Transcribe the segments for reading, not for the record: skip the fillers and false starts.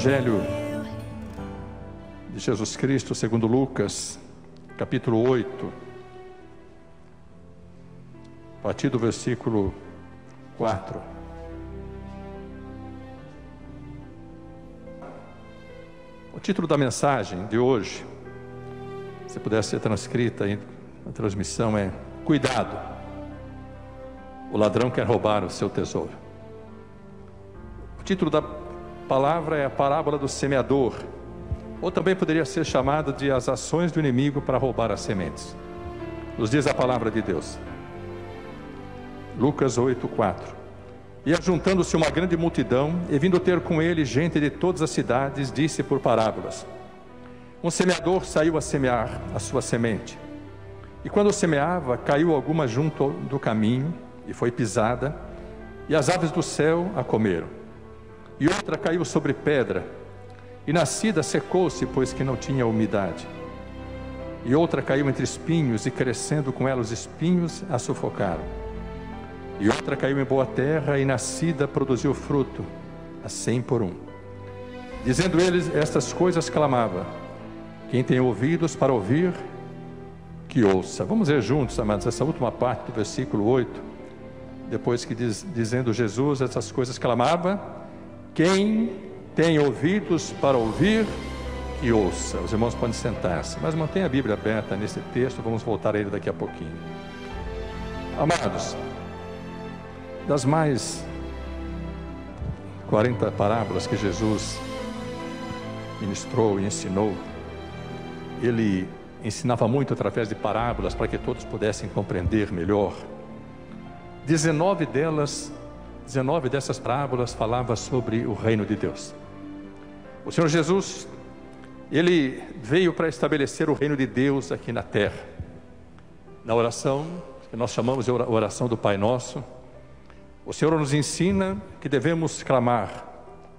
Evangelho de Jesus Cristo segundo Lucas, capítulo 8, a partir do versículo 4. O título da mensagem de hoje, se pudesse ser transcrita aí na transmissão, é: Cuidado, o ladrão quer roubar o seu tesouro. O título da palavra é a parábola do semeador, ou também poderia ser chamada de as ações do inimigo para roubar as sementes. Nos diz a palavra de Deus, Lucas 8:4: E ajuntando-se uma grande multidão, e vindo ter com ele gente de todas as cidades, disse por parábolas: Um semeador saiu a semear a sua semente. E quando semeava, caiu alguma junto do caminho, e foi pisada, e as aves do céu a comeram. E outra caiu sobre pedra, e nascida secou-se, pois que não tinha umidade. E outra caiu entre espinhos, e crescendo com ela os espinhos a sufocaram. E outra caiu em boa terra, e nascida produziu fruto, a 100 por 1. Dizendo eles estas coisas, clamava: Quem tem ouvidos para ouvir, que ouça. Vamos ler juntos, amados, essa última parte do versículo 8. Depois que dizendo Jesus essas coisas, clamava: Quem tem ouvidos para ouvir, que ouça. Os irmãos podem sentar-se, mas mantenha a Bíblia aberta nesse texto, vamos voltar a ele daqui a pouquinho. Amados, das mais 40 parábolas que Jesus ministrou e ensinou, ele ensinava muito através de parábolas para que todos pudessem compreender melhor. 19 dessas parábolas falavam sobre o reino de Deus. O Senhor Jesus, ele veio para estabelecer o reino de Deus aqui na terra. Na oração, que nós chamamos de oração do Pai Nosso, o Senhor nos ensina que devemos clamar,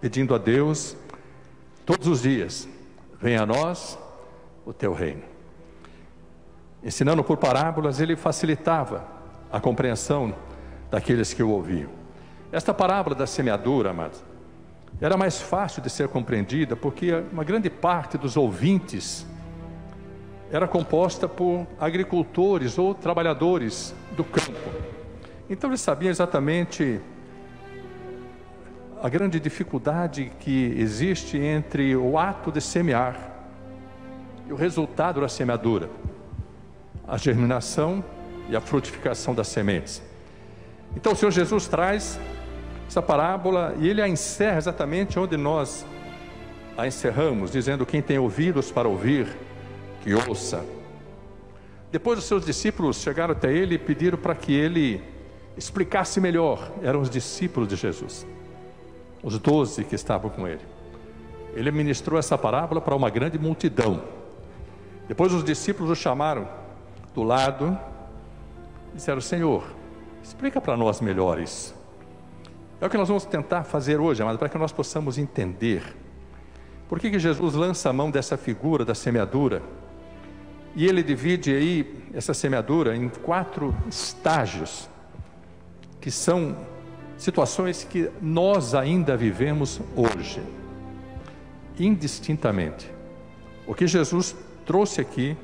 pedindo a Deus todos os dias: venha a nós o teu reino. Ensinando por parábolas, ele facilitava a compreensão daqueles que o ouviam. Esta parábola da semeadura, amados, era mais fácil de ser compreendida, porque uma grande parte dos ouvintes era composta por agricultores ou trabalhadores do campo. Então eles sabiam exatamente a grande dificuldade que existe entre o ato de semear e o resultado da semeadura, a germinação e a frutificação das sementes. Então o Senhor Jesus traz essa parábola e ele a encerra exatamente onde nós a encerramos, dizendo: Quem tem ouvidos para ouvir, que ouça. Depois os seus discípulos chegaram até ele e pediram para que ele explicasse melhor. Eram os discípulos de Jesus, os 12 que estavam com ele. Ele ministrou essa parábola para uma grande multidão. Depois os discípulos o chamaram do lado e disseram: Senhor, explica para nós melhor isso. É o que nós vamos tentar fazer hoje, amado, para que nós possamos entender por que Jesus lança a mão dessa figura da semeadura. E ele divide aí essa semeadura em 4 estágios, que são situações que nós ainda vivemos hoje, indistintamente. O que Jesus trouxe aqui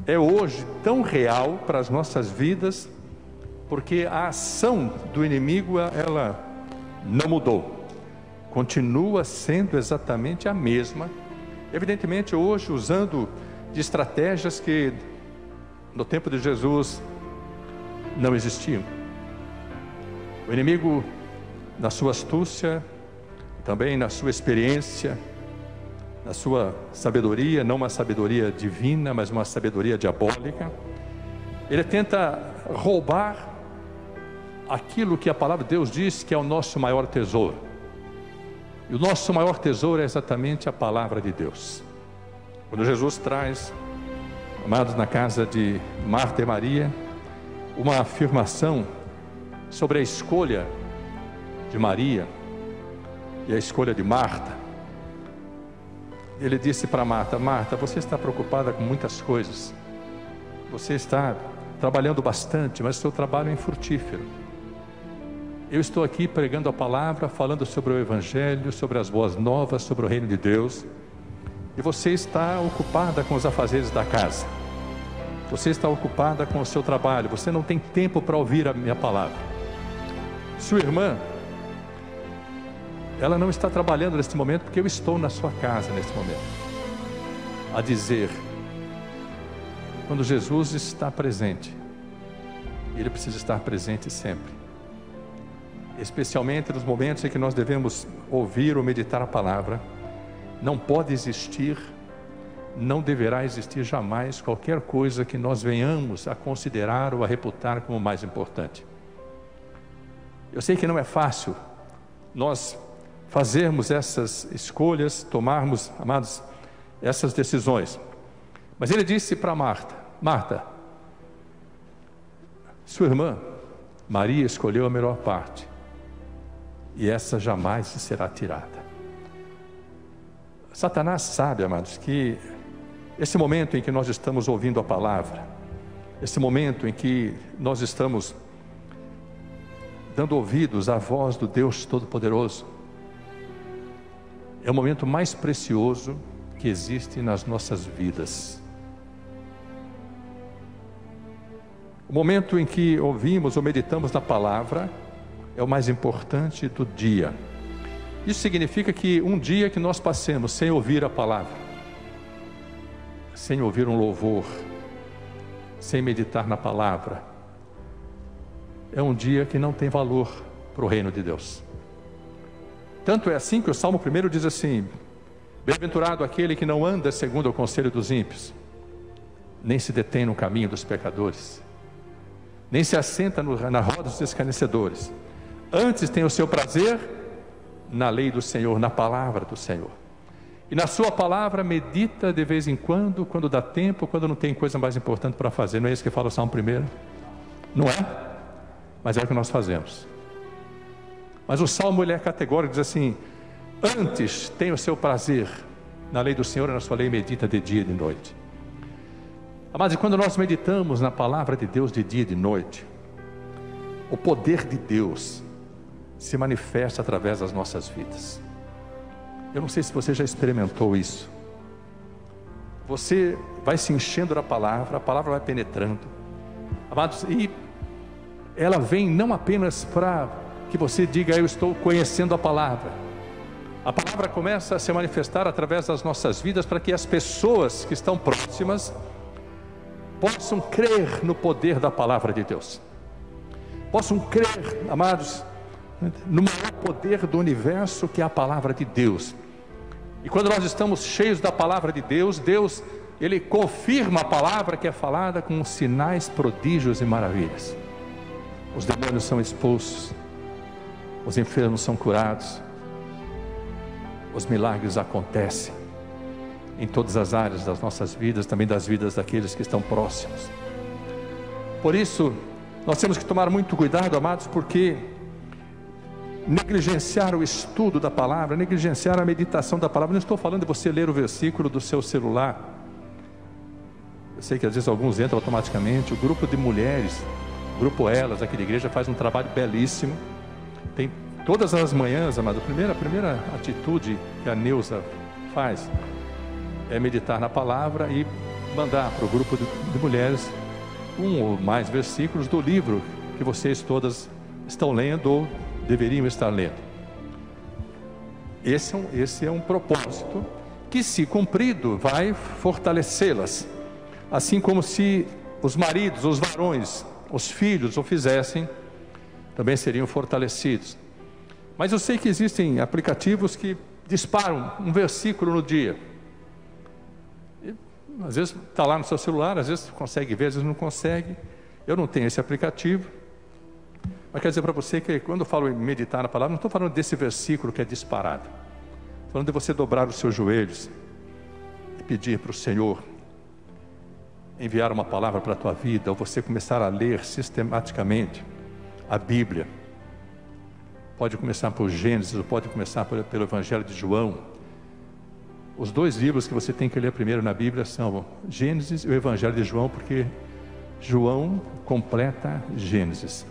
é hoje tão real para as nossas vidas, porque a ação do inimigo, ela não mudou, continua sendo exatamente a mesma, evidentemente hoje usando de estratégias que no tempo de Jesus não existiam. O inimigo, na sua astúcia, também na sua experiência, na sua sabedoria, não uma sabedoria divina, mas uma sabedoria diabólica, ele tenta roubar aquilo que a palavra de Deus diz que é o nosso maior tesouro. E o nosso maior tesouro é exatamente a palavra de Deus. Quando Jesus traz, amados, na casa de Marta e Maria, uma afirmação sobre a escolha de Maria e a escolha de Marta, ele disse para Marta: Marta, você está preocupada com muitas coisas, você está trabalhando bastante, mas o seu trabalho é infrutífero. eu estou aqui pregando a palavra, falando sobre o Evangelho, sobre as boas novas, sobre o reino de Deus, e você está ocupada com os afazeres da casa, você está ocupada com o seu trabalho, você não tem tempo para ouvir a minha palavra. Sua irmã, ela não está trabalhando neste momento, porque eu estou na sua casa neste momento, a dizer, quando Jesus está presente, Ele precisa estar presente sempre, especialmente nos momentos em que nós devemos ouvir ou meditar a palavra. Não pode existir, não deverá existir jamais qualquer coisa que nós venhamos a considerar ou a reputar como mais importante. Eu sei que não é fácil nós fazermos essas escolhas, tomarmos, amados, essas decisões, mas ele disse para Marta: Marta, sua irmã Maria escolheu a melhor parte, e essa jamais será tirada. Satanás sabe, amados, que esse momento em que nós estamos ouvindo a palavra, esse momento em que nós estamos dando ouvidos à voz do Deus Todo-Poderoso, é o momento mais precioso que existe nas nossas vidas. O momento em que ouvimos ou meditamos na palavra é o mais importante do dia. Isso significa que um dia que nós passemos sem ouvir a palavra, sem ouvir um louvor, sem meditar na palavra, é um dia que não tem valor para o reino de Deus. Tanto é assim que o Salmo 1 diz assim: bem-aventurado aquele que não anda segundo o conselho dos ímpios, nem se detém no caminho dos pecadores, nem se assenta na roda dos escarnecedores. Antes tem o seu prazer na lei do Senhor, na palavra do Senhor. E na sua palavra medita de vez em quando dá tempo, quando não tem coisa mais importante para fazer. Não é isso que fala o Salmo 1? Não é? Mas é o que nós fazemos. Mas o Salmo, ele é categórico, diz assim: antes tem o seu prazer na lei do Senhor, e na sua lei medita de dia e de noite. Amados, e quando nós meditamos na palavra de Deus de dia e de noite, o poder de Deus se manifesta através das nossas vidas. Eu não sei se você já experimentou isso. Você vai se enchendo da palavra, a palavra vai penetrando, amados, e ela vem não apenas para que você diga: eu estou conhecendo a palavra. A palavra começa a se manifestar através das nossas vidas, para que as pessoas que estão próximas possam crer no poder da palavra de Deus, possam crer, amados, no maior poder do universo, que é a palavra de Deus. E quando nós estamos cheios da palavra de Deus, Deus, Ele confirma a palavra que é falada com sinais, prodígios e maravilhas. Os demônios são expulsos, os enfermos são curados, os milagres acontecem em todas as áreas das nossas vidas, também das vidas daqueles que estão próximos. Por isso, nós temos que tomar muito cuidado, amados, porque negligenciar o estudo da palavra, negligenciar a meditação da palavra, não estou falando de você ler o versículo do seu celular. Eu sei que às vezes alguns entram automaticamente. O grupo de mulheres, o grupo Elas aqui da igreja, faz um trabalho belíssimo. Tem todas as manhãs, amado, a primeira atitude que a Neuza faz é meditar na palavra e mandar para o grupo de mulheres um ou mais versículos do livro que vocês todas estão lendo ou deveriam estar lendo. Esse é um propósito que, se cumprido, vai fortalecê-las, assim como se os maridos, os varões, os filhos o fizessem, também seriam fortalecidos. Mas eu sei que existem aplicativos que disparam um versículo no dia, e, às vezes está lá no seu celular, às vezes consegue ver, às vezes não consegue. Eu não tenho esse aplicativo, mas quero dizer para você que quando eu falo em meditar na palavra, não estou falando desse versículo que é disparado. Estou falando de você dobrar os seus joelhos e pedir para o Senhor enviar uma palavra para a tua vida, ou você começar a ler sistematicamente a Bíblia. Pode começar por Gênesis, ou pode começar pelo Evangelho de João. Os dois livros que você tem que ler primeiro na Bíblia são Gênesis e o Evangelho de João, porque João completa Gênesis.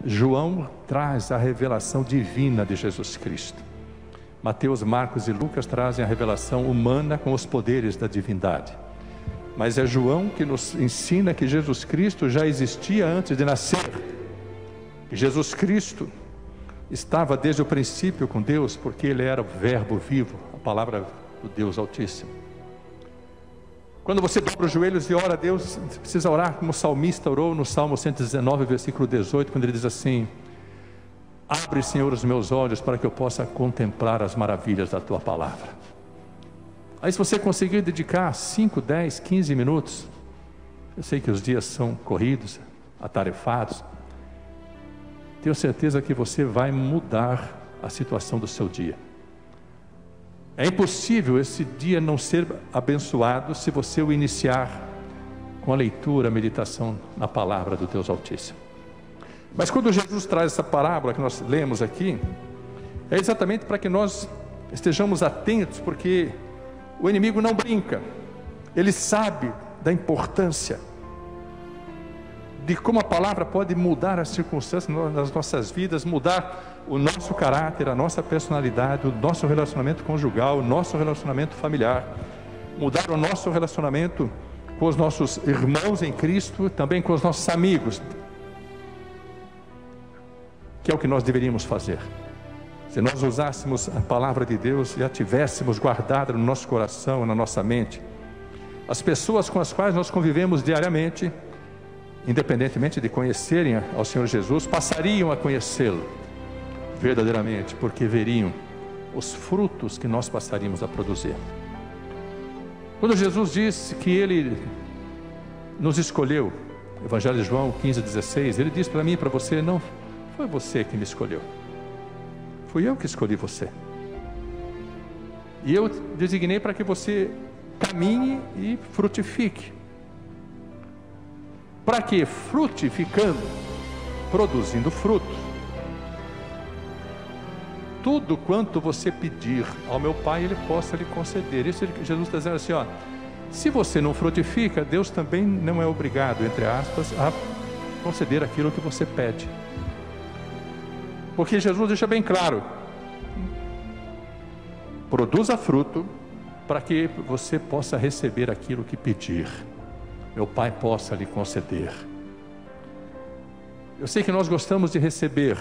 João traz a revelação divina de Jesus Cristo. Mateus, Marcos e Lucas trazem a revelação humana com os poderes da divindade. Mas é João que nos ensina que Jesus Cristo já existia antes de nascer. Que Jesus Cristo estava desde o princípio com Deus, porque Ele era o Verbo vivo, a palavra do Deus Altíssimo. Quando você dobra os joelhos e ora a Deus, você precisa orar como o salmista orou no Salmo 119, versículo 18, quando ele diz assim: abre, Senhor, os meus olhos para que eu possa contemplar as maravilhas da Tua palavra. Aí se você conseguir dedicar 5, 10, 15 minutos, eu sei que os dias são corridos, atarefados, tenho certeza que você vai mudar a situação do seu dia. É impossível esse dia não ser abençoado se você o iniciar com a leitura, a meditação na palavra do Deus Altíssimo. Mas quando Jesus traz essa parábola que nós lemos aqui, é exatamente para que nós estejamos atentos, porque o inimigo não brinca, ele sabe da importância de como a palavra pode mudar as circunstâncias nas nossas vidas, mudar o nosso caráter, a nossa personalidade, o nosso relacionamento conjugal, o nosso relacionamento familiar, mudar o nosso relacionamento com os nossos irmãos em Cristo, também com os nossos amigos, que é o que nós deveríamos fazer. Se nós usássemos a palavra de Deus e a tivéssemos guardada no nosso coração, na nossa mente, as pessoas com as quais nós convivemos diariamente, independentemente de conhecerem ao Senhor Jesus, passariam a conhecê-lo verdadeiramente, porque veriam os frutos que nós passaríamos a produzir. Quando Jesus disse que Ele nos escolheu, Evangelho de João 15:16, Ele diz para mim e para você: não foi você que me escolheu, fui eu que escolhi você, e eu designei para que você caminhe e frutifique. Para que, frutificando, produzindo frutos, tudo quanto você pedir ao meu Pai, Ele possa lhe conceder. Isso Jesus está dizendo assim, ó: se você não frutifica, Deus também não é obrigado, entre aspas, a conceder aquilo que você pede. Porque Jesus deixa bem claro: produza fruto para que você possa receber aquilo que pedir, meu Pai possa lhe conceder. Eu sei que nós gostamos de receber,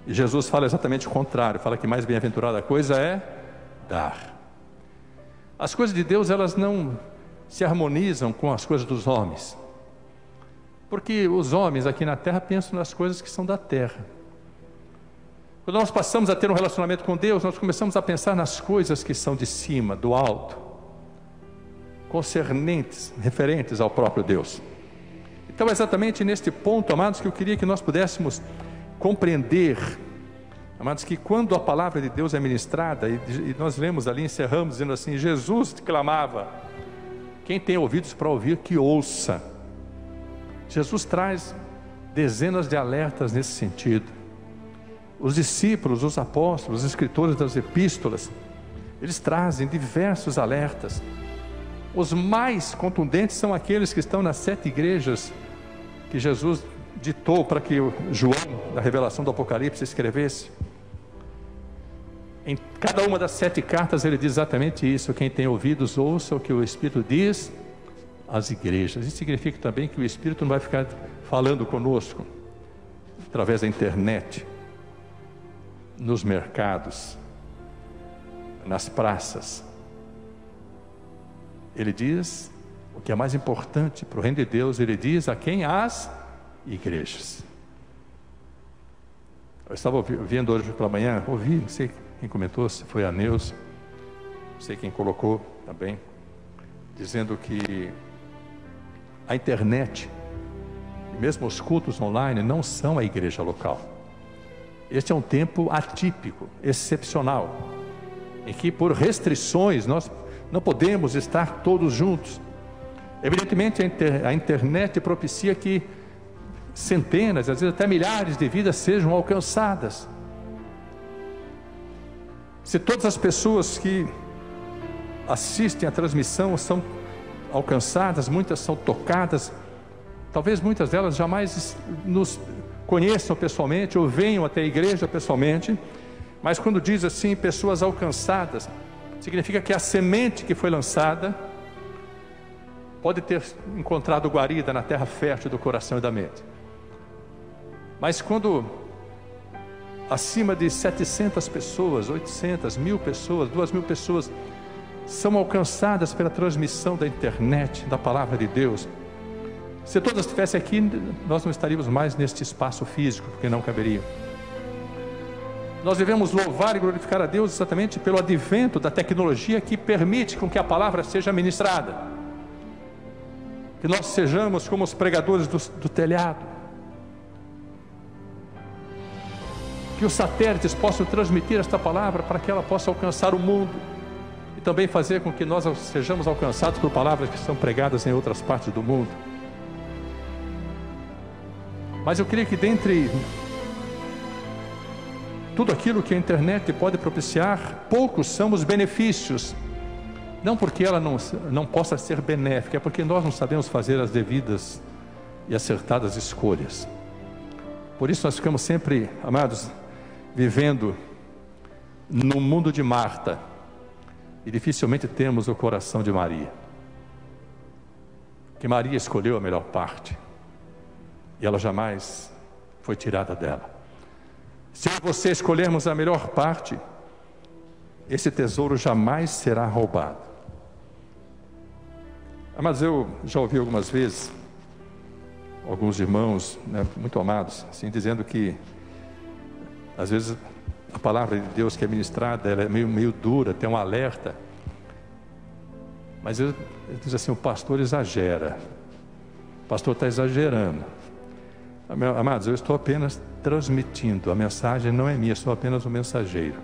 e Jesus fala exatamente o contrário, fala que mais bem-aventurada coisa é dar. As coisas de Deus, elas não se harmonizam com as coisas dos homens, porque os homens aqui na terra pensam nas coisas que são da terra. Quando nós passamos a ter um relacionamento com Deus, nós começamos a pensar nas coisas que são de cima, do alto, concernentes, referentes ao próprio Deus. Então é exatamente neste ponto, amados, que eu queria que nós pudéssemos compreender, amados, que quando a palavra de Deus é ministrada, e nós lemos ali, encerramos dizendo assim: Jesus clamava, quem tem ouvidos para ouvir, que ouça. Jesus traz dezenas de alertas nesse sentido. Os discípulos, os apóstolos, os escritores das epístolas, eles trazem diversos alertas. Os mais contundentes são aqueles que estão nas 7 igrejas que Jesus ditou para que João, da revelação do Apocalipse, escrevesse. Em cada uma das 7 cartas ele diz exatamente isso: quem tem ouvidos, ouça o que o Espírito diz às igrejas. Isso significa também que o Espírito não vai ficar falando conosco através da internet, nos mercados, nas praças. Ele diz o que é mais importante para o reino de Deus. Ele diz a quem? As igrejas. Eu estava ouvindo hoje pela manhã, não sei quem comentou, se foi a Neuza, não sei quem colocou também, dizendo que a internet, e mesmo os cultos online, não são a igreja local. Este é um tempo atípico, excepcional, em que por restrições nós não podemos estar todos juntos. Evidentemente a internet propicia que centenas, às vezes até milhares de vidas sejam alcançadas. Se todas as pessoas que assistem à transmissão são alcançadas, muitas são tocadas, talvez muitas delas jamais nos conheçam pessoalmente ou venham até a igreja pessoalmente, mas quando diz assim, pessoas alcançadas, significa que a semente que foi lançada pode ter encontrado guarida na terra fértil do coração e da mente. Mas quando acima de 700 pessoas, 800, 1.000 pessoas, 2.000 pessoas são alcançadas pela transmissão da internet, da palavra de Deus, se todas estivessem aqui, nós não estaríamos mais neste espaço físico, porque não caberiam. Nós devemos louvar e glorificar a Deus exatamente pelo advento da tecnologia que permite com que a palavra seja ministrada, que nós sejamos como os pregadores do telhado, que os satélites possam transmitir esta palavra para que ela possa alcançar o mundo, e também fazer com que nós sejamos alcançados por palavras que são pregadas em outras partes do mundo. Mas eu creio que dentre tudo aquilo que a internet pode propiciar, poucos são os benefícios. Não porque ela não possa ser benéfica, é porque nós não sabemos fazer as devidas e acertadas escolhas. Por isso nós ficamos sempre, amados, vivendo no mundo de Marta, e dificilmente temos o coração de Maria. Que Maria escolheu a melhor parte, e ela jamais foi tirada dela. Se eu e você escolhermos a melhor parte, esse tesouro jamais será roubado. Mas eu já ouvi algumas vezes alguns irmãos, muito amados, assim, dizendo que às vezes a palavra de Deus que é ministrada, ela é meio dura, tem um alerta, mas ele diz assim, o pastor exagera, o pastor está exagerando. Amados, eu estou apenas transmitindo, a mensagem não é minha, sou apenas um mensageiro.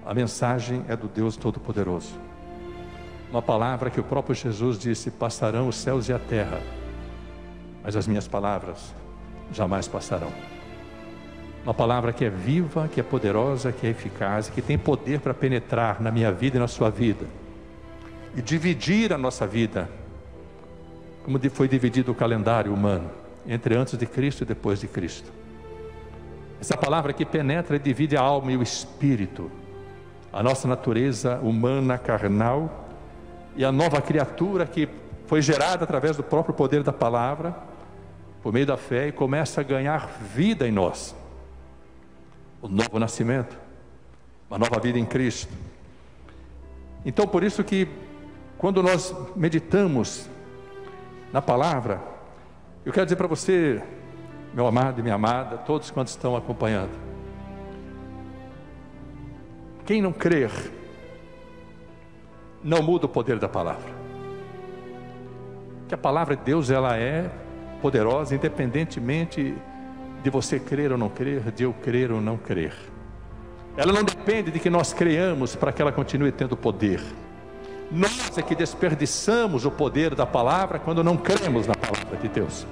A mensagem é do Deus Todo-Poderoso. Uma palavra que o próprio Jesus disse, passarão os céus e a terra, mas as minhas palavras jamais passarão. Uma palavra que é viva, que é poderosa, que é eficaz, que tem poder para penetrar na minha vida e na sua vida, e dividir a nossa vida, como foi dividido o calendário humano, entre antes de Cristo e depois de Cristo. Essa palavra que penetra e divide a alma e o espírito, a nossa natureza humana, carnal, e a nova criatura que foi gerada através do próprio poder da palavra, por meio da fé, e começa a ganhar vida em nós. O novo nascimento, uma nova vida em Cristo. Então, por isso que quando nós meditamos na palavra, eu quero dizer para você, meu amado e minha amada, todos quantos estão acompanhando, quem não crer, não muda o poder da palavra. Que a palavra de Deus, ela é poderosa, independentemente de você crer ou não crer, de eu crer ou não crer. Ela não depende de que nós creiamos para que ela continue tendo poder. Nós é que desperdiçamos o poder da palavra quando não cremos na palavra de Deus.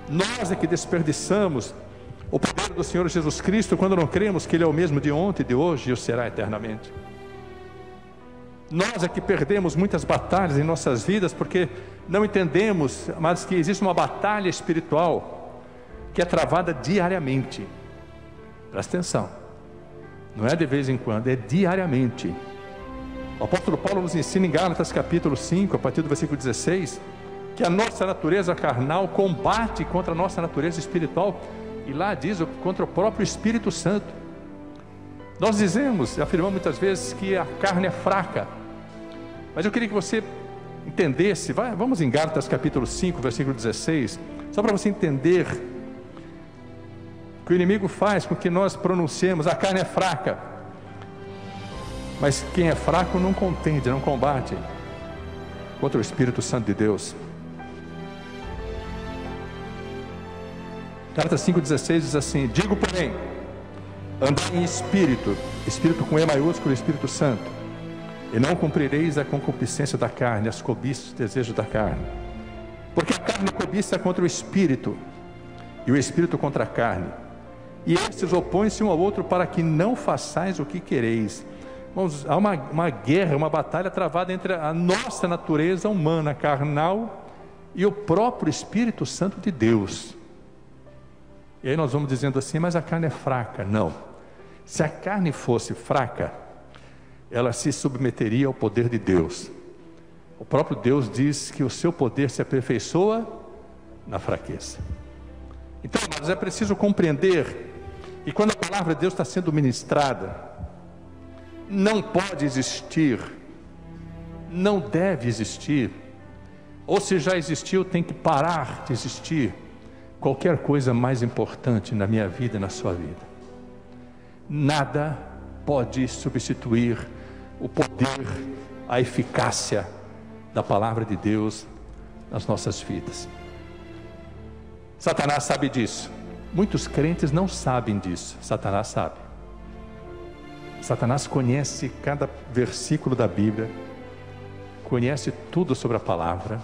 Nós é que desperdiçamos o poder do Senhor Jesus Cristo quando não cremos que Ele é o mesmo de ontem, de hoje e o será eternamente. Nós é que perdemos muitas batalhas em nossas vidas porque não entendemos, mas que existe uma batalha espiritual que é travada diariamente. Presta atenção, não é de vez em quando, é diariamente. O apóstolo Paulo nos ensina em Gálatas capítulo 5, a partir do versículo 16, que a nossa natureza carnal combate contra a nossa natureza espiritual, e lá diz contra o próprio Espírito Santo. Nós dizemos, afirmamos muitas vezes que a carne é fraca, mas eu queria que você entendesse, vamos em Gálatas capítulo 5, versículo 16, só para você entender que o inimigo faz com que nós pronunciemos, a carne é fraca, mas quem é fraco não contende, não combate contra o Espírito Santo de Deus. Gálatas 5,16 diz assim: digo porém, andai em espírito, espírito com E maiúsculo, Espírito Santo, e não cumprireis a concupiscência da carne, as cobiças, os desejos da carne, porque a carne cobiça contra o espírito, e o espírito contra a carne, e estes opõem-se um ao outro para que não façais o que quereis. Irmãos, há uma guerra, uma batalha travada entre a nossa natureza humana, carnal, e o próprio Espírito Santo de Deus. E aí nós vamos dizendo assim, mas a carne é fraca. Não. Se a carne fosse fraca, ela se submeteria ao poder de Deus. O próprio Deus diz que o seu poder se aperfeiçoa na fraqueza. Então, mas é preciso compreender que quando a palavra de Deus está sendo ministrada, não pode existir, não deve existir, ou se já existiu, tem que parar de existir qualquer coisa mais importante na minha vida e na sua vida. Nada pode substituir o poder, a eficácia da palavra de Deus nas nossas vidas. Satanás sabe disso. Muitos crentes não sabem disso. Satanás sabe. Satanás conhece cada versículo da Bíblia, conhece tudo sobre a palavra,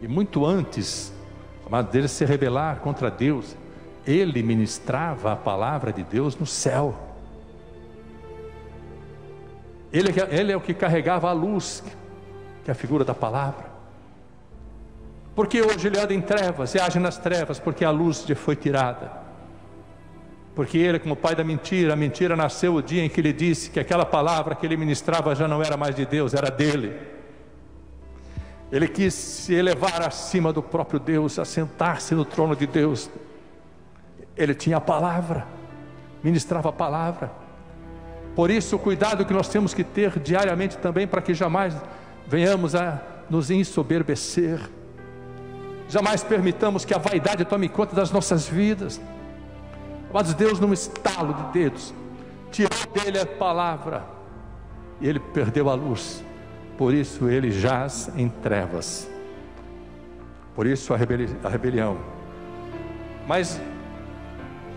e muito antes dele se rebelar contra Deus, ele ministrava a palavra de Deus no céu. Ele é o que carregava a luz, que é a figura da palavra. Porque hoje ele anda em trevas e age nas trevas, porque a luz lhe foi tirada. Porque ele, como pai da mentira, a mentira nasceu o dia em que ele disse que aquela palavra que ele ministrava já não era mais de Deus, era dele. Ele quis se elevar acima do próprio Deus, assentar-se no trono de Deus. Ele tinha a palavra, ministrava a palavra. Por isso o cuidado que nós temos que ter diariamente também, para que jamais venhamos a nos ensoberbecer, jamais permitamos que a vaidade tome conta das nossas vidas. Mas Deus, num estalo de dedos, tirou dele a palavra e ele perdeu a luz. Por isso ele jaz em trevas. Por isso a rebelião. Mas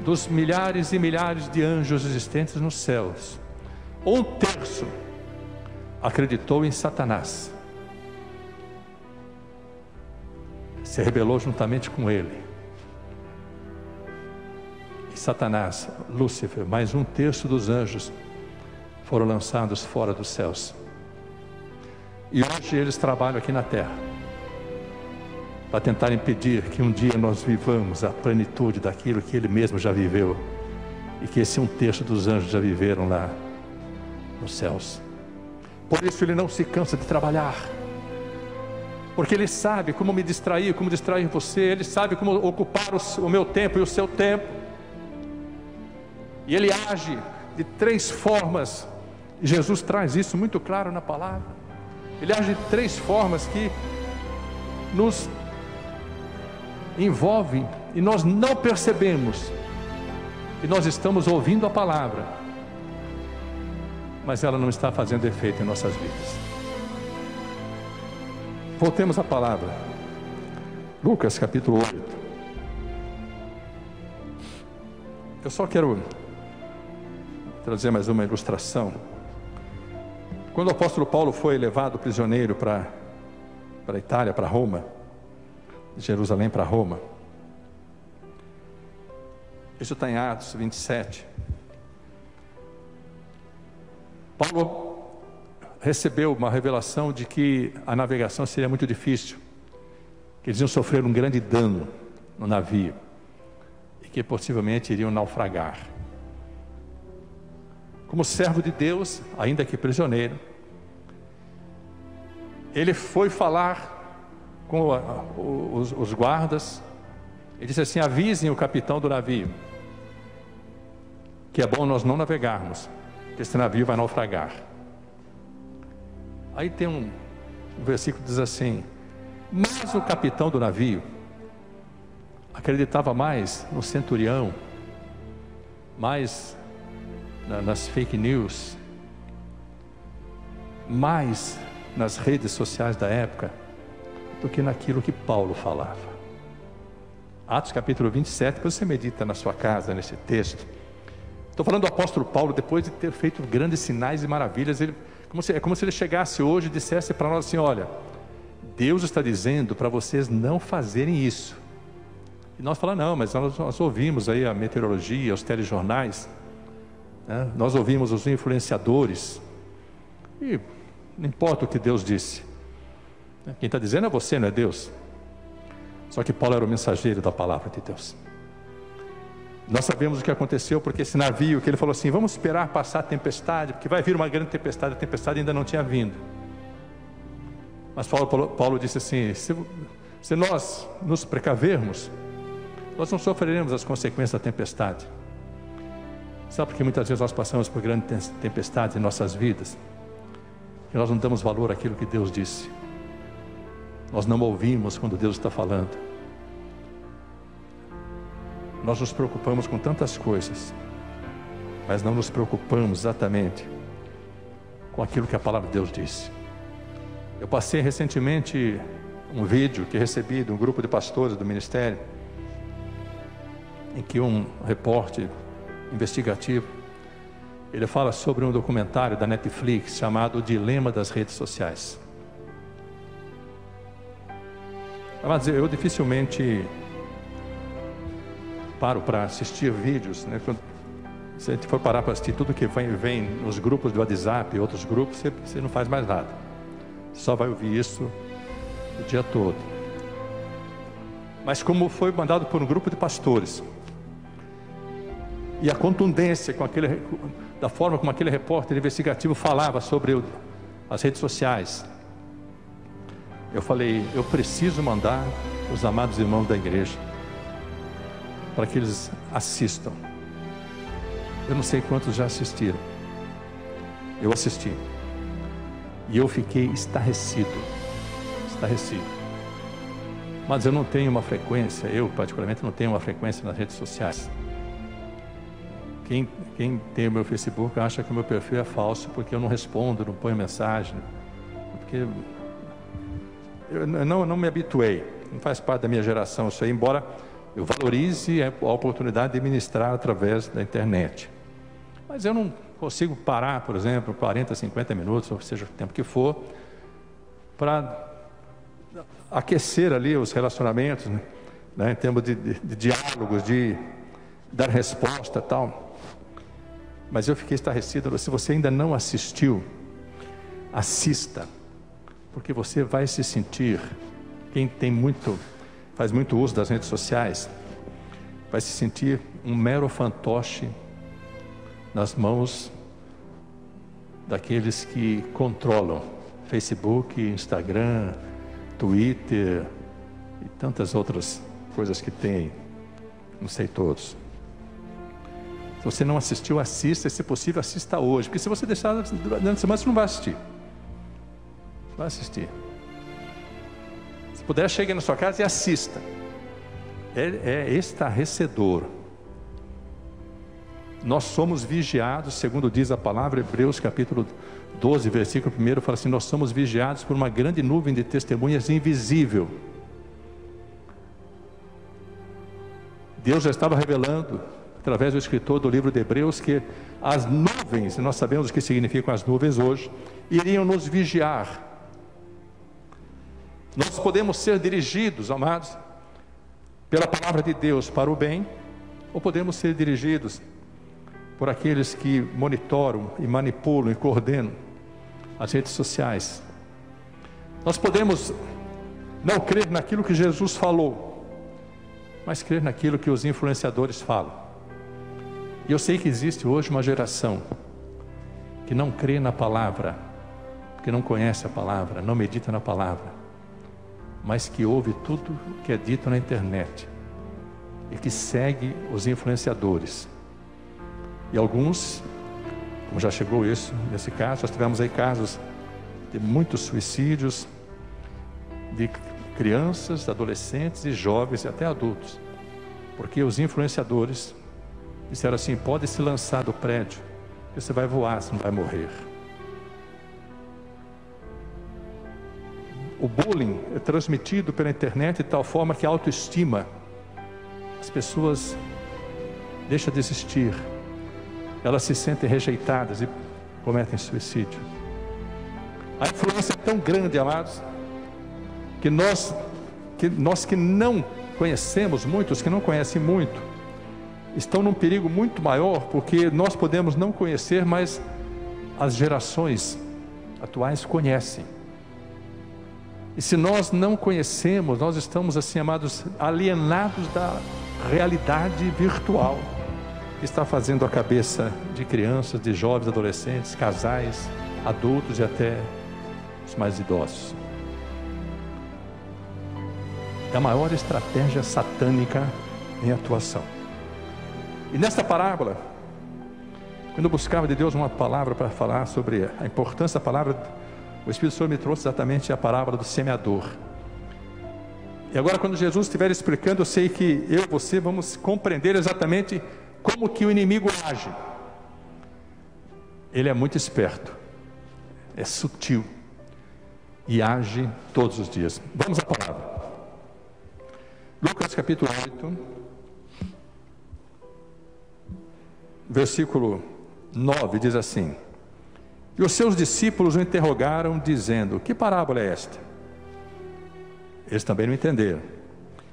dos milhares e milhares de anjos existentes nos céus, 1/3 acreditou em Satanás, se rebelou juntamente com ele. E Satanás, Lúcifer, mais 1/3 dos anjos foram lançados fora dos céus. E hoje eles trabalham aqui na terra para tentar impedir que um dia nós vivamos a plenitude daquilo que ele mesmo já viveu, e que esse 1/3 dos anjos já viveram lá nos céus. Por isso ele não se cansa de trabalhar, porque ele sabe como me distrair, como distrair você. Ele sabe como ocupar o meu tempo e o seu tempo. E ele age de 3 formas, e Jesus traz isso muito claro na palavra. Ele age de 3 formas que nos envolvem, e nós não percebemos que nós estamos ouvindo a palavra, mas ela não está fazendo efeito em nossas vidas. Voltemos à palavra. Lucas capítulo 8. Eu só quero trazer mais uma ilustração. Quando o apóstolo Paulo foi levado prisioneiro para a Itália, para Roma, de Jerusalém para Roma, isso está em Atos 27. Paulo recebeu uma revelação de que a navegação seria muito difícil, que eles iam sofrer um grande dano no navio e que possivelmente iriam naufragar. Como servo de Deus, ainda que prisioneiro, ele foi falar com os guardas. Ele disse assim: avisem o capitão do navio que é bom nós não navegarmos, que esse navio vai naufragar. Aí tem um versículo que diz assim: mas o capitão do navio acreditava mais no centurião, mais nas fake news, mais nas redes sociais da época, do que naquilo que Paulo falava. Atos capítulo 27, depois você medita na sua casa nesse texto. Estou falando do apóstolo Paulo, depois de ter feito grandes sinais e maravilhas. É como se ele chegasse hoje e dissesse para nós assim: olha, Deus está dizendo para vocês não fazerem isso. E nós falamos: não, mas nós ouvimos aí a meteorologia, os telejornais, né? Nós ouvimos os influenciadores, e não importa o que Deus disse, quem está dizendo é você, não é Deus. Só que Paulo era o mensageiro da palavra de Deus. Nós sabemos o que aconteceu, porque esse navio, que ele falou assim, vamos esperar passar a tempestade, porque vai vir uma grande tempestade, a tempestade ainda não tinha vindo. Mas Paulo disse assim, se nós nos precavermos, nós não sofreremos as consequências da tempestade. Sabe por que muitas vezes nós passamos por grandes tempestades em nossas vidas? E nós não damos valor àquilo que Deus disse. Nós não ouvimos quando Deus está falando. Nós nos preocupamos com tantas coisas, mas não nos preocupamos exatamente com aquilo que a palavra de Deus disse. Eu passei recentemente um vídeo que recebi de um grupo de pastores do ministério, em que um repórter investigativo, ele fala sobre um documentário da Netflix chamado O Dilema das Redes Sociais. Mas eu dificilmente paro para assistir vídeos, né? Se a gente for parar para assistir tudo que vem nos grupos do WhatsApp e outros grupos, você não faz mais nada. Só vai ouvir isso o dia todo. Mas como foi mandado por um grupo de pastores, e a contundência da forma como aquele repórter investigativo falava sobre as redes sociais, eu falei, eu preciso mandar os amados irmãos da igreja para que eles assistam. Eu não sei quantos já assistiram. Eu assisti e eu fiquei estarrecido. Mas eu não tenho uma frequência, eu particularmente não tenho uma frequência nas redes sociais. Quem tem o meu Facebook acha que o meu perfil é falso porque eu não respondo, não ponho mensagem, porque eu não me habituei, não faz parte da minha geração isso aí, embora eu valorize a oportunidade de ministrar através da internet. Mas eu não consigo parar, por exemplo, 40, 50 minutos, ou seja, o tempo que for, para aquecer ali os relacionamentos, né, em termos de diálogos, de dar resposta e tal. Mas eu fiquei estarrecido. Se você ainda não assistiu, assista, porque você vai se sentir, quem faz muito uso das redes sociais, vai se sentir um mero fantoche nas mãos daqueles que controlam Facebook, Instagram, Twitter e tantas outras coisas que tem, não sei todos. Se você não assistiu, assista, e se possível assista hoje, porque se você deixar durante a semana, você não vai assistir. Vai assistir. Se puder, chegue na sua casa e assista. É estarrecedor. Nós somos vigiados, segundo diz a palavra, Hebreus capítulo 12, versículo 1, fala assim, nós somos vigiados por uma grande nuvem de testemunhas invisível. Deus já estava revelando, através do escritor do livro de Hebreus, que as nuvens, nós sabemos o que significam as nuvens hoje, iriam nos vigiar. Nós podemos ser dirigidos, amados, pela palavra de Deus para o bem, ou podemos ser dirigidos por aqueles que monitoram e manipulam e coordenam as redes sociais. Nós podemos não crer naquilo que Jesus falou, mas crer naquilo que os influenciadores falam. E eu sei que existe hoje uma geração que não crê na palavra, que não conhece a palavra, não medita na palavra, mas que ouve tudo que é dito na internet e que segue os influenciadores. E alguns, como já chegou isso, nesse caso, nós tivemos aí casos de muitos suicídios de crianças, adolescentes e jovens e até adultos, porque os influenciadores disseram assim, pode se lançar do prédio, que você vai voar, você não vai morrer. O bullying é transmitido pela internet de tal forma que a autoestima, as pessoas deixam de existir, elas se sentem rejeitadas e cometem suicídio. A influência é tão grande, amados, que nós que não conhecemos muito, os que não conhecem muito, estão num perigo muito maior, porque nós podemos não conhecer, mas as gerações atuais conhecem. E se nós não conhecemos, nós estamos assim, amados, alienados da realidade virtual. que está fazendo a cabeça de crianças, de jovens, adolescentes, casais, adultos e até os mais idosos. É a maior estratégia satânica em atuação. E nesta parábola, quando eu buscava de Deus uma palavra para falar sobre a importância da palavra, o Espírito Santo me trouxe exatamente a parábola do semeador. E agora, quando Jesus estiver explicando, eu sei que eu e você vamos compreender exatamente como que o inimigo age. Ele é muito esperto, é sutil e age todos os dias. Vamos à palavra. Lucas capítulo 8, versículo 9, diz assim: E os seus discípulos o interrogaram, dizendo: Que parábola é esta? Eles também não entenderam.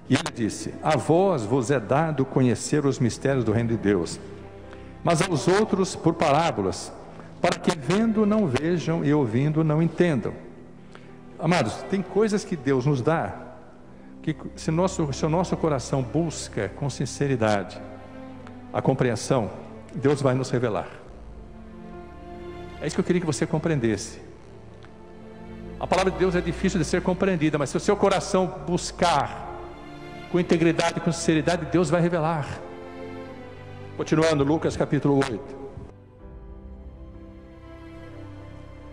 E ele disse: A vós vos é dado conhecer os mistérios do reino de Deus, mas aos outros por parábolas, para que vendo não vejam e ouvindo não entendam. Amados, tem coisas que Deus nos dá, que se o nosso coração busca com sinceridade a compreensão, Deus vai nos revelar. É isso que eu queria que você compreendesse. A palavra de Deus é difícil de ser compreendida, mas se o seu coração buscar com integridade e com sinceridade, Deus vai revelar. Continuando, Lucas capítulo 8,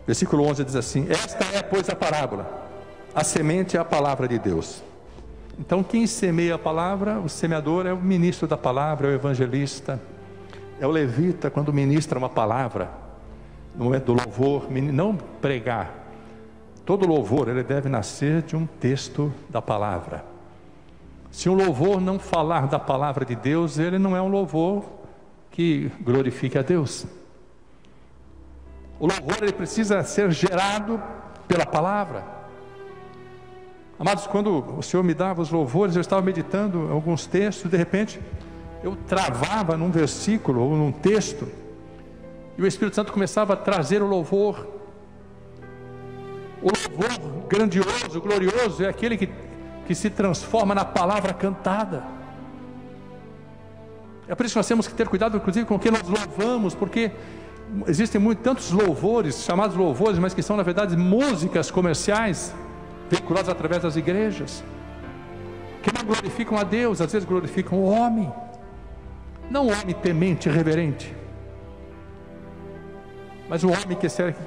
versículo 11 diz assim: Esta é, pois, a parábola. A semente é a palavra de Deus. Então, quem semeia a palavra, o semeador é o ministro da palavra, é o evangelista, é o levita quando ministra uma palavra, no momento do louvor, não pregar. Todo louvor, ele deve nascer de um texto da palavra. Se um louvor não falar da palavra de Deus, ele não é um louvor que glorifique a Deus. O louvor, ele precisa ser gerado pela palavra. Amados, quando o Senhor me dava os louvores, eu estava meditando alguns textos, de repente, eu travava num versículo ou num texto, e o Espírito Santo começava a trazer o louvor. O louvor grandioso, glorioso, é aquele que se transforma na palavra cantada. É por isso que nós temos que ter cuidado, inclusive, com o que nós louvamos, porque existem tantos louvores, chamados louvores, mas que são, na verdade, músicas comerciais, veiculadas através das igrejas, que não glorificam a Deus, às vezes glorificam o homem. Não o homem temente e reverente, mas o homem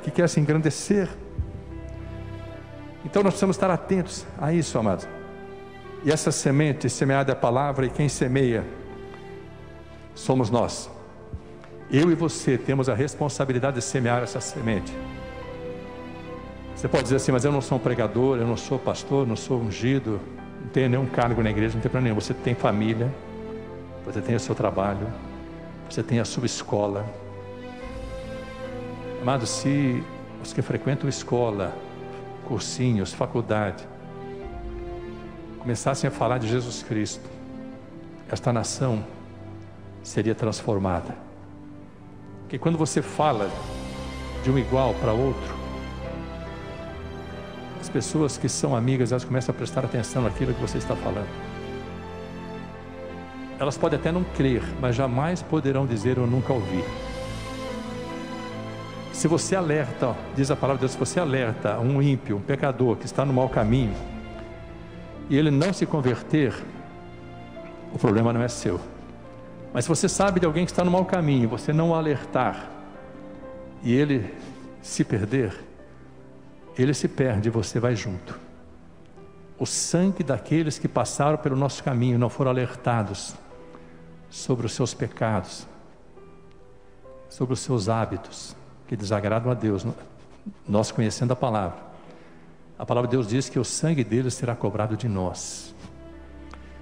que quer se engrandecer. Então nós precisamos estar atentos a isso, amados. E essa semente semeada é a palavra, e quem semeia somos nós. Eu e você temos a responsabilidade de semear essa semente. Você pode dizer assim: mas eu não sou um pregador, eu não sou pastor, não sou ungido, não tenho nenhum cargo na igreja. Não tem problema nenhum. Você tem família, você tem o seu trabalho, você tem a sua escola. Amados, se os que frequentam escola, cursinhos, faculdade, começassem a falar de Jesus Cristo, esta nação seria transformada. Porque quando você fala de um igual para outro, as pessoas que são amigas, elas começam a prestar atenção naquilo que você está falando. Elas podem até não crer, mas jamais poderão dizer: eu nunca ouvi. Se você alerta, diz a palavra de Deus, se você alerta um ímpio, um pecador que está no mau caminho, e ele não se converter, o problema não é seu. Mas se você sabe de alguém que está no mau caminho, você não o alertar, e ele se perder, ele se perde e você vai junto. O sangue daqueles que passaram pelo nosso caminho, não foram alertados sobre os seus pecados, sobre os seus hábitos que desagradam a Deus. Nós conhecendo a palavra de Deus diz que o sangue deles será cobrado de nós.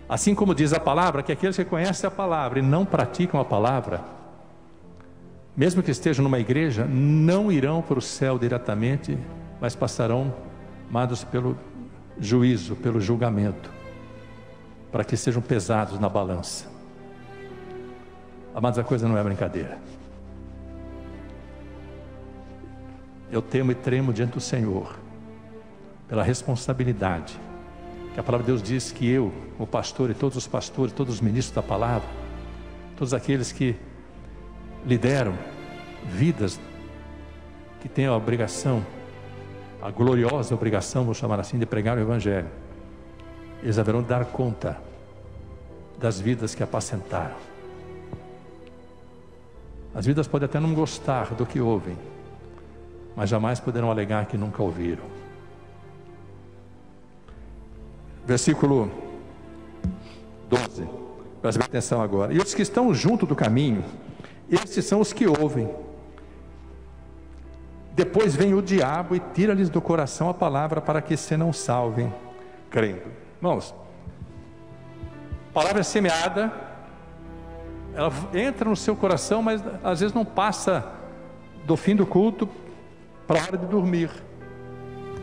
Assim como diz a palavra que aqueles que conhecem a palavra e não praticam a palavra, mesmo que estejam numa igreja, não irão para o céu diretamente, mas passarão, amados, pelo juízo, pelo julgamento, para que sejam pesados na balança. Amados, a coisa não é brincadeira. Eu temo e tremo diante do Senhor pela responsabilidade que a palavra de Deus diz que eu, o pastor, e todos os pastores, todos os ministros da palavra, todos aqueles que lideram vidas que têm a obrigação, a gloriosa obrigação, vou chamar assim, de pregar o Evangelho, eles haverão de dar conta das vidas que apacentaram. As vidas podem até não gostar do que ouvem, mas jamais poderão alegar que nunca ouviram. Versículo 12, preste atenção agora. E os que estão junto do caminho, estes são os que ouvem. Depois vem o diabo e tira-lhes do coração a palavra para que se não salvem, crendo. Irmãos, a palavra é semeada, ela entra no seu coração, mas às vezes não passa do fim do culto para a hora de dormir.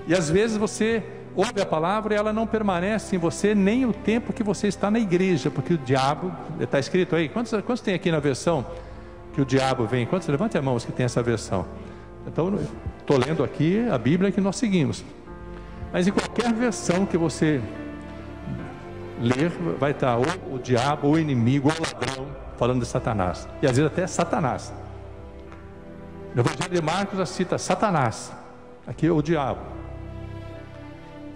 E às vezes você ouve a palavra e ela não permanece em você nem o tempo que você está na igreja, porque o diabo, está escrito aí, quantos tem aqui na versão que o diabo vem? Quantos? Levante a mão os que tem essa versão. Então, estou lendo aqui a Bíblia que nós seguimos. Mas em qualquer versão que você ler, vai estar ou o diabo, ou o inimigo, ou o ladrão, falando de Satanás. E às vezes até Satanás. No Evangelho de Marcos cita Satanás. Aqui é o diabo.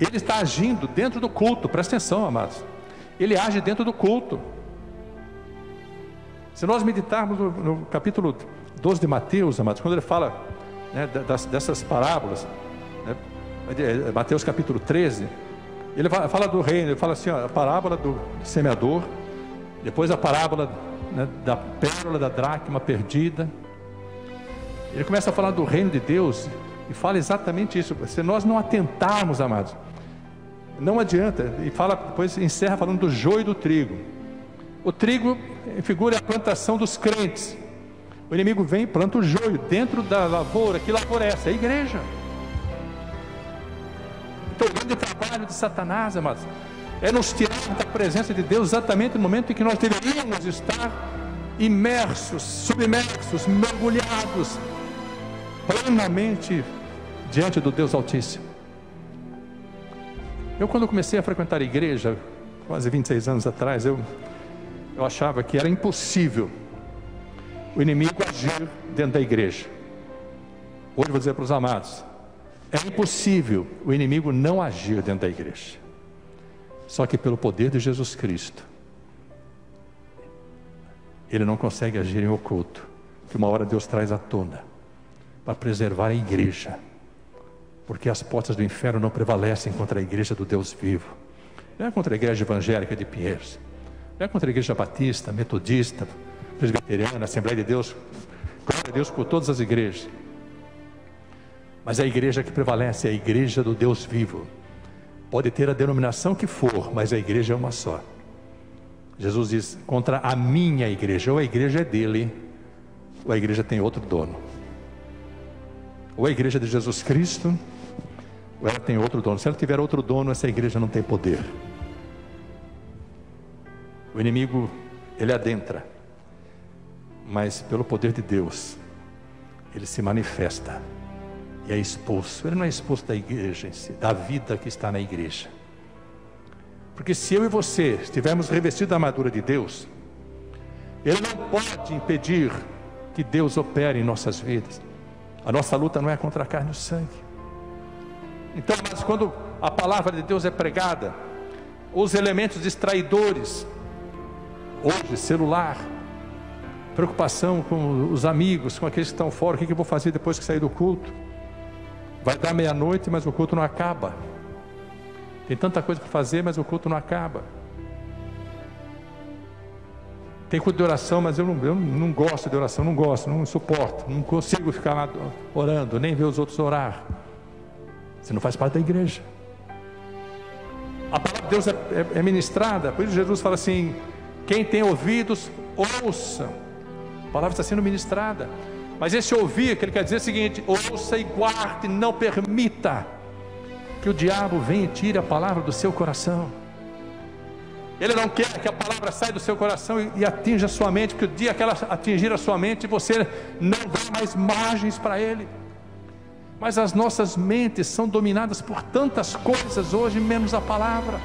Ele está agindo dentro do culto, presta atenção, amados. Ele age dentro do culto. Se nós meditarmos no capítulo 12 de Mateus, amados, quando ele fala, né, dessas parábolas, né, Mateus capítulo 13, ele fala do reino, ele fala assim, ó, a parábola do semeador, depois a parábola, né, da pérola da dracma perdida. Ele começa a falar do reino de Deus e fala exatamente isso. Se nós não atentarmos, amados, não adianta. E fala, depois encerra falando do joio e do trigo. O trigo figura a plantação dos crentes. O inimigo vem e planta o joio dentro da lavoura. Que lavoura é essa? É a igreja. Então o grande trabalho de Satanás, amados, é nos tirar da presença de Deus exatamente no momento em que nós deveríamos estar imersos, submersos, mergulhados plenamente diante do Deus Altíssimo. Eu, quando comecei a frequentar a igreja, quase 26 anos atrás, eu achava que era impossível o inimigo agir dentro da igreja. Hoje eu vou dizer para os amados, é impossível o inimigo não agir dentro da igreja. Só que pelo poder de Jesus Cristo, ele não consegue agir em oculto, que uma hora Deus traz à tona, para preservar a igreja, porque as portas do inferno não prevalecem contra a igreja do Deus vivo. Não é contra a igreja evangélica de Pinheiros, não é contra a igreja batista, metodista, presbiteriana, Assembleia de Deus, glória a Deus por todas as igrejas, mas a igreja que prevalece é a igreja do Deus vivo. Pode ter a denominação que for, mas a igreja é uma só. Jesus diz, contra a minha igreja, ou a igreja é dele, ou a igreja tem outro dono. Ou a igreja de Jesus Cristo, ou ela tem outro dono. Se ela tiver outro dono, essa igreja não tem poder. O inimigo, ele adentra, mas pelo poder de Deus, ele se manifesta e é expulso. Ele não é expulso da igreja em si, da vida que está na igreja. Porque se eu e você estivermos revestidos da armadura de Deus, ele não pode impedir que Deus opere em nossas vidas. A nossa luta não é contra a carne e o sangue. Então, mas quando a palavra de Deus é pregada, os elementos distraidores, hoje, celular, preocupação com os amigos, com aqueles que estão fora, o que eu vou fazer depois que sair do culto? Vai dar meia-noite, mas o culto não acaba. Tem tanta coisa para fazer, mas o culto não acaba. Tem culto de oração, mas eu não gosto de oração, não suporto, não consigo ficar lá orando, nem ver os outros orar. Você não faz parte da igreja. A palavra de Deus é ministrada, por isso Jesus fala assim, quem tem ouvidos, ouça. A palavra está sendo ministrada. Mas esse ouvir, que ele quer dizer o seguinte, ouça e guarde, não permita que o diabo venha e tire a palavra do seu coração. Ele não quer que a palavra saia do seu coração e atinja a sua mente, porque o dia que ela atingir a sua mente, você não dá mais margens para ele. Mas as nossas mentes são dominadas por tantas coisas hoje, menos a palavra.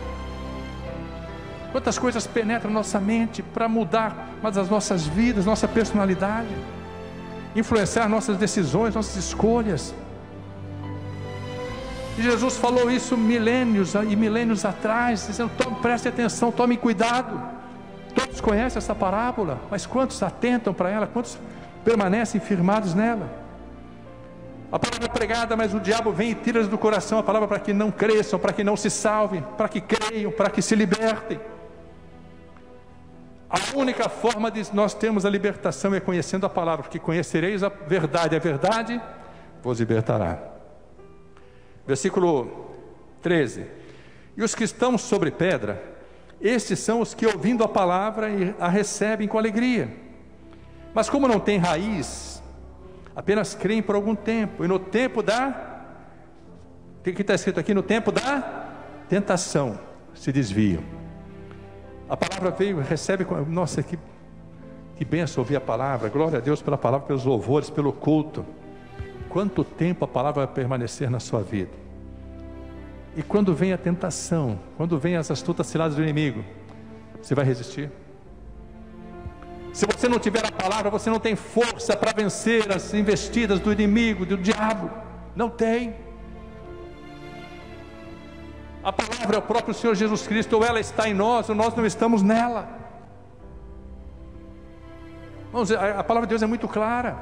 Quantas coisas penetram nossa mente para mudar mas as nossas vidas, nossa personalidade. influenciar nossas decisões, nossas escolhas. E Jesus falou isso milênios e milênios atrás, dizendo: preste atenção, tome cuidado. Todos conhecem essa parábola, mas quantos atentam para ela? Quantos permanecem firmados nela? A palavra é pregada, mas o diabo vem e tira do coração a palavra para que não cresçam, para que não se salvem, para que creiam, para que se libertem. A única forma de nós termos a libertação é conhecendo a palavra, porque conhecereis a verdade vos libertará. Versículo 13: e os que estão sobre pedra, estes são os que, ouvindo a palavra, a recebem com alegria, mas como não tem raiz, apenas creem por algum tempo, e no tempo o que está escrito aqui? No tempo da tentação se desviam. A palavra veio, recebe, nossa, que benção ouvir a palavra, glória a Deus pela palavra, pelos louvores, pelo culto. Quanto tempo a palavra vai permanecer na sua vida? E quando vem a tentação, quando vem as astutas ciladas do inimigo, você vai resistir? Se você não tiver a palavra, você não tem força para vencer as investidas do inimigo, do diabo. Não tem. A palavra é o próprio Senhor Jesus Cristo, ou ela está em nós, ou nós não estamos nela. Vamos dizer, a palavra de Deus é muito clara.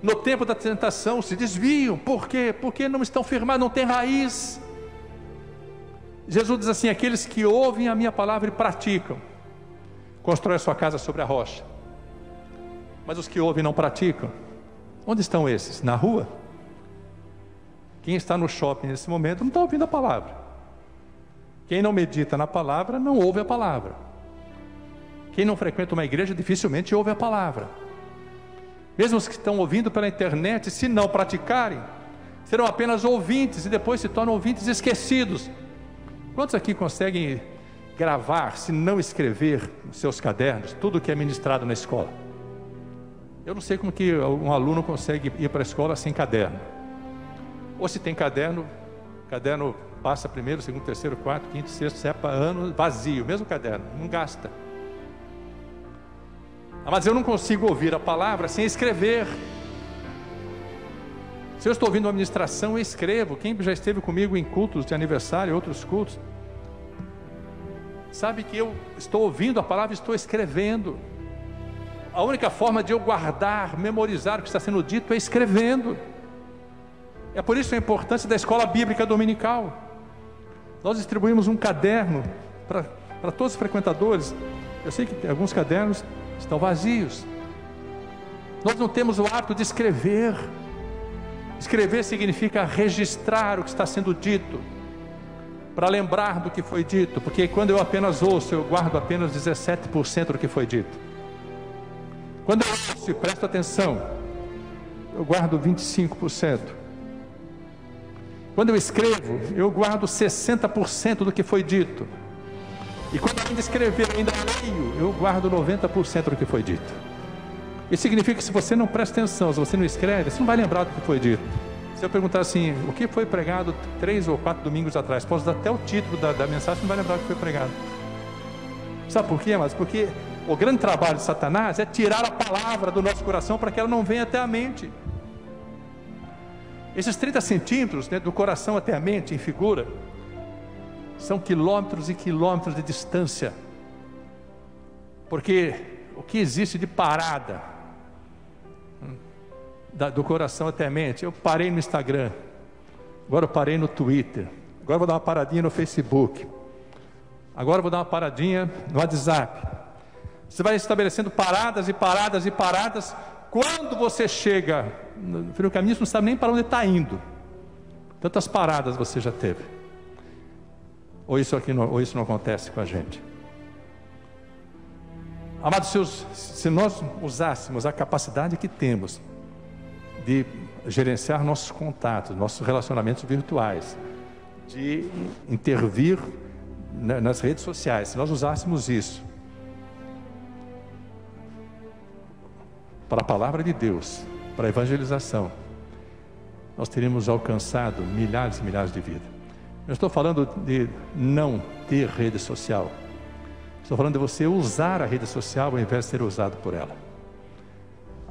No tempo da tentação se desviam. Por quê? Porque não estão firmados, não tem raiz. Jesus diz assim: aqueles que ouvem a minha palavra e praticam, constrói a sua casa sobre a rocha. Mas os que ouvem e não praticam, onde estão esses? Na rua? Quem está no shopping nesse momento não está ouvindo a palavra. Quem não medita na palavra não ouve a palavra. Quem não frequenta uma igreja dificilmente ouve a palavra. Mesmo os que estão ouvindo pela internet, se não praticarem, serão apenas ouvintes e depois se tornam ouvintes esquecidos. Quantos aqui conseguem gravar, se não escrever nos seus cadernos, tudo o que é ministrado na escola? Eu não sei como que um aluno consegue ir para a escola sem caderno. Ou se tem caderno, caderno passa primeiro, segundo, terceiro, quarto, quinto, sexto, sétimo ano, vazio, mesmo caderno, não gasta. Mas eu não consigo ouvir a palavra sem escrever. Se eu estou ouvindo uma ministração, eu escrevo. Quem já esteve comigo em cultos de aniversário, outros cultos, sabe que eu estou ouvindo a palavra e estou escrevendo. A única forma de eu guardar, memorizar o que está sendo dito é escrevendo. É por isso a importância da escola bíblica dominical. Nós distribuímos um caderno para todos os frequentadores. Eu sei que alguns cadernos estão vazios. Nós não temos o hábito de escrever. Escrever significa registrar o que está sendo dito, para lembrar do que foi dito, porque quando eu apenas ouço, eu guardo apenas 17% do que foi dito. Quando eu ouço e presto atenção, eu guardo 25%. Quando eu escrevo, eu guardo 60% do que foi dito. E quando eu ainda escrever, eu ainda leio, eu guardo 90% do que foi dito. Isso significa que se você não presta atenção, se você não escreve, você não vai lembrar do que foi dito. Se eu perguntar assim, o que foi pregado 3 ou 4 domingos atrás, posso dar até o título da mensagem, você não vai lembrar do que foi pregado. Sabe por quê, amados? Porque o grande trabalho de Satanás é tirar a palavra do nosso coração para que ela não venha até a mente. Esses 30 centímetros, né, do coração até a mente, em figura, são quilômetros e quilômetros de distância. Porque o que existe de parada do coração até a mente? Eu parei no Instagram, agora eu parei no Twitter, agora eu vou dar uma paradinha no Facebook, agora eu vou dar uma paradinha no WhatsApp. Você vai estabelecendo paradas e paradas e paradas. Quando você chega no caminho, você não sabe nem para onde está indo. Tantas paradas você já teve. Ou isso não acontece com a gente? Amados, se nós usássemos a capacidade que temos de gerenciar nossos contatos, nossos relacionamentos virtuais, de intervir nas redes sociais, se nós usássemos isso para a palavra de Deus, para a evangelização, nós teríamos alcançado milhares e milhares de vidas. Eu estou falando de não ter rede social. Estou falando de você usar a rede social ao invés de ser usado por ela.